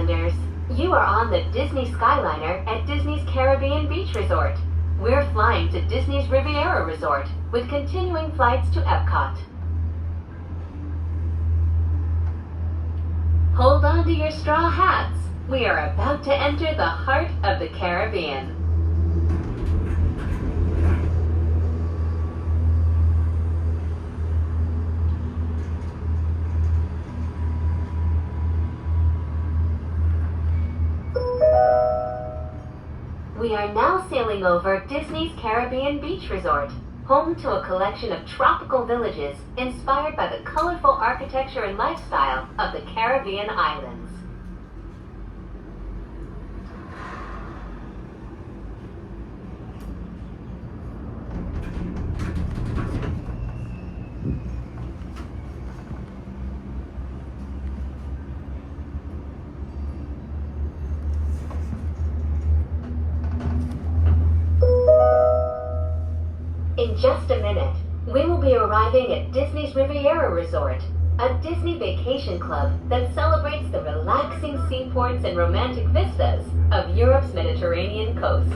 Islanders. You are on the Disney Skyliner at Disney's Caribbean Beach Resort. We're flying to Disney's Riviera Resort with continuing flights to Epcot. Hold on to your straw hats. We are about to enter the heart of the Caribbean. We are now sailing over Disney's Caribbean Beach Resort, home to a collection of tropical villages inspired by the colorful architecture and lifestyle of the Caribbean islands. In just a minute, we will be arriving at Disney's Riviera Resort, a Disney vacation club that celebrates the relaxing seaports and romantic vistas of Europe's Mediterranean coast.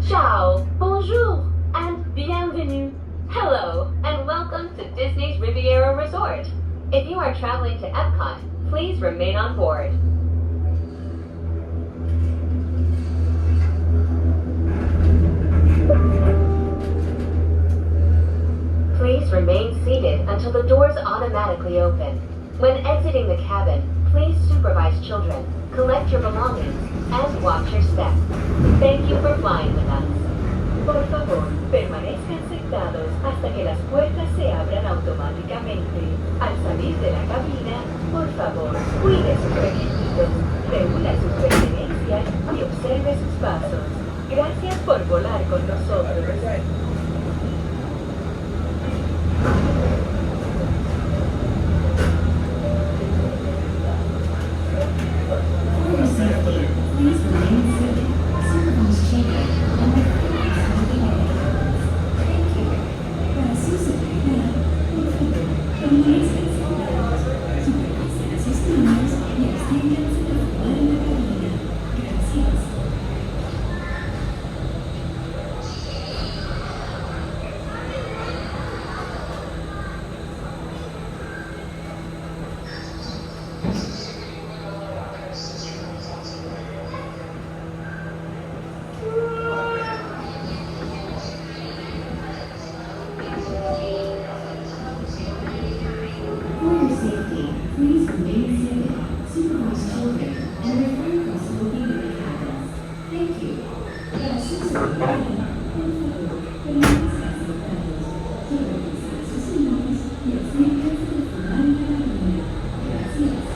Ciao, bonjour, and bienvenue. Hello, and welcome to Disney's Riviera Resort. If you are traveling to Epcot, please remain on board. Please remain seated until the doors automatically open. When exiting the cabin, please supervise children, collect your belongings, and watch your step. Thank you for flying with us. Por favor, permanezcan sentados hasta que las puertas se abran automáticamente. Al salir de la cabina, por favor, cuide sus requisitos, reúna sus pertenencias y observe sus pasos. Gracias por volar con nosotros. For your safety, please remain seated. Supervise children and thank you. Para su seguridad, por favor, permanezcan sentados, supervisen a sus niños y absténganse de fumar en la cabina. Gracias. For your safety, please remain seated, supervise children, and refrain from smoking in the cabins. Thank you. Para su seguridad, por favor, permanezcan sentados, supervisen a sus niños y absténganse de fumar en la cabina. Gracias.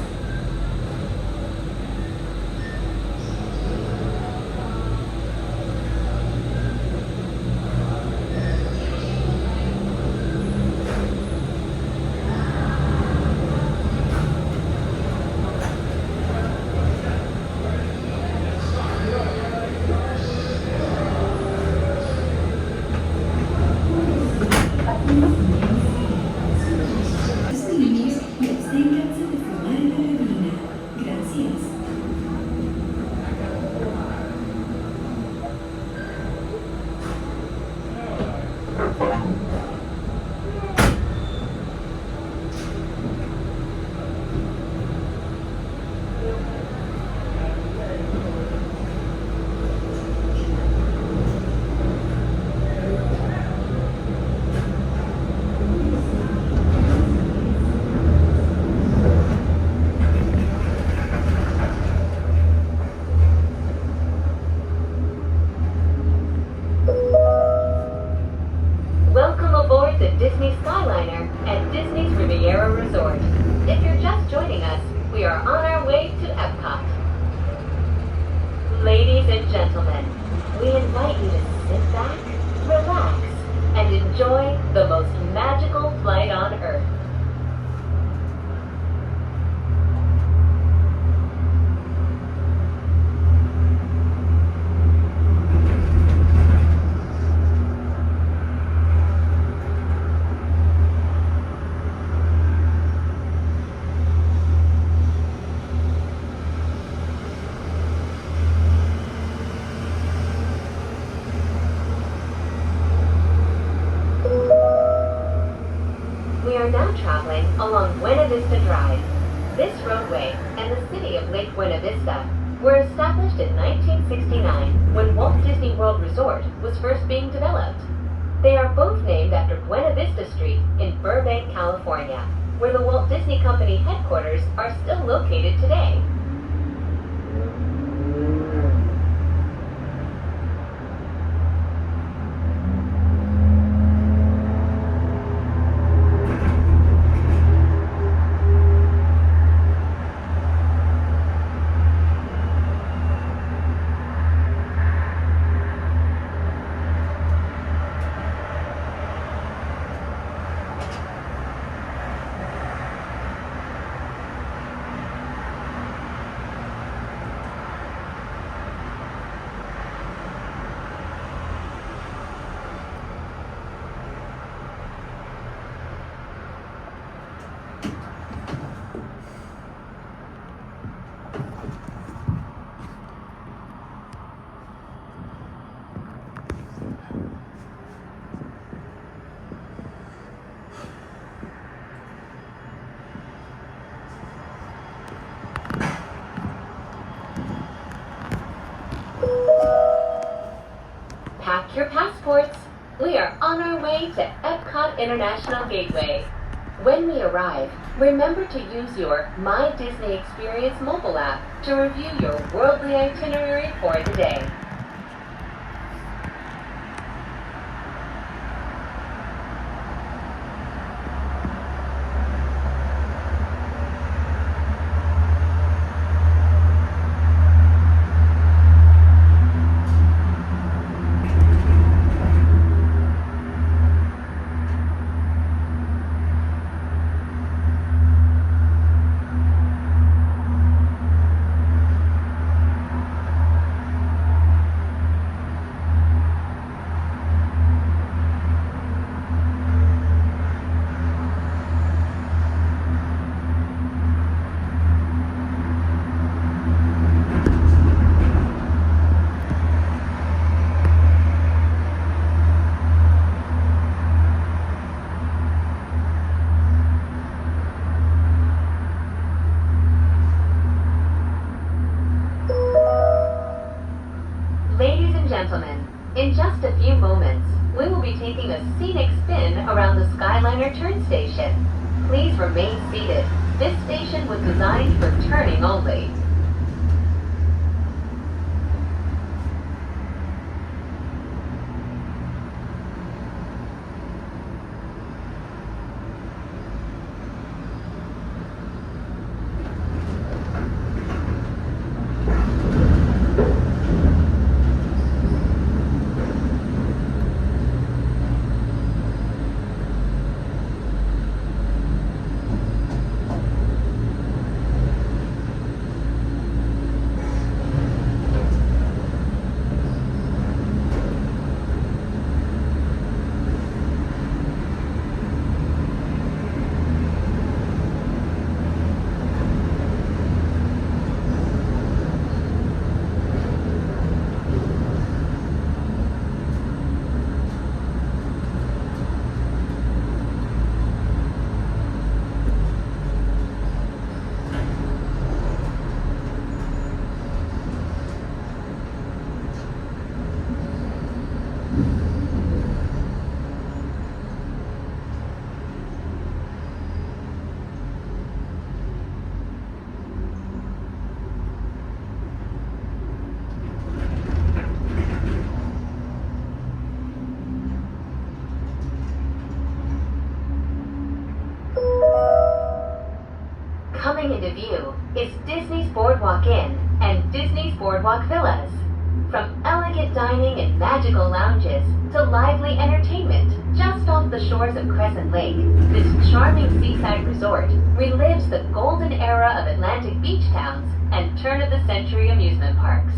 Welcome aboard the Disney Skyliner at Disney's Riviera Resort. If you're just joining us, we are on our way to Epcot. Ladies and gentlemen, we invite you to sit back, relax, and enjoy the most magical flight on Earth. are now traveling along Buena Vista Drive. This roadway and the city of Lake Buena Vista were established in 1969 when Walt Disney World Resort was first being developed. They are both named after Buena Vista Street in Burbank, California, where the Walt Disney Company headquarters are still located today. Pack your passports. We are on our way to Epcot International Gateway. When we arrive, remember to use your My Disney Experience mobile app to review your worldly itinerary for the day. Ladies and gentlemen, in just a few moments, we will be taking a scenic spin around the Skyliner turn station. Please remain seated. This station was designed for turning only. Coming into view is Disney's Boardwalk Inn and Disney's Boardwalk Villas. From elegant dining and magical lounges to lively entertainment just off the shores of Crescent Lake, this charming seaside resort relives the golden era of Atlantic beach towns and turn-of-the-century amusement parks.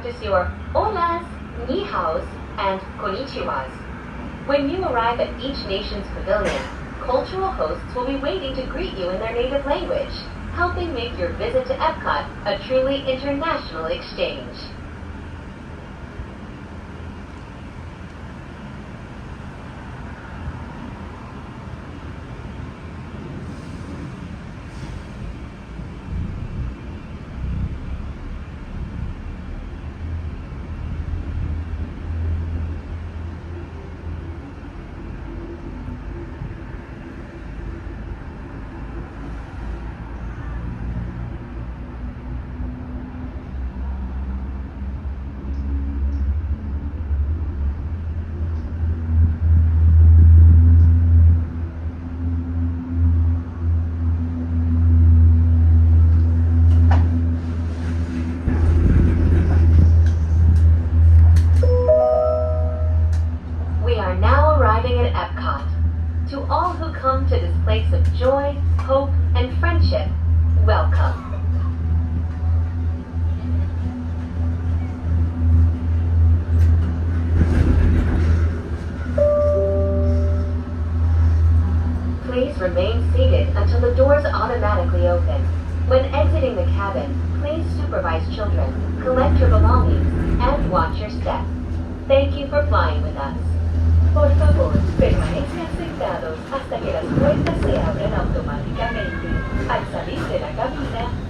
practice your holas, ni haos, and konnichiwas. When you arrive at each nation's pavilion, cultural hosts will be waiting to greet you in their native language, helping make your visit to Epcot a truly international exchange. We are now arriving at Epcot. To all who come to this place of joy, hope, and friendship, welcome. Please remain seated until the doors automatically open. When exiting the cabin, please supervise children, collect your belongings, and watch your step. Thank you for flying with us. Por favor, permanezcan sentados hasta que las puertas se abran automáticamente. Al salir de la cabina,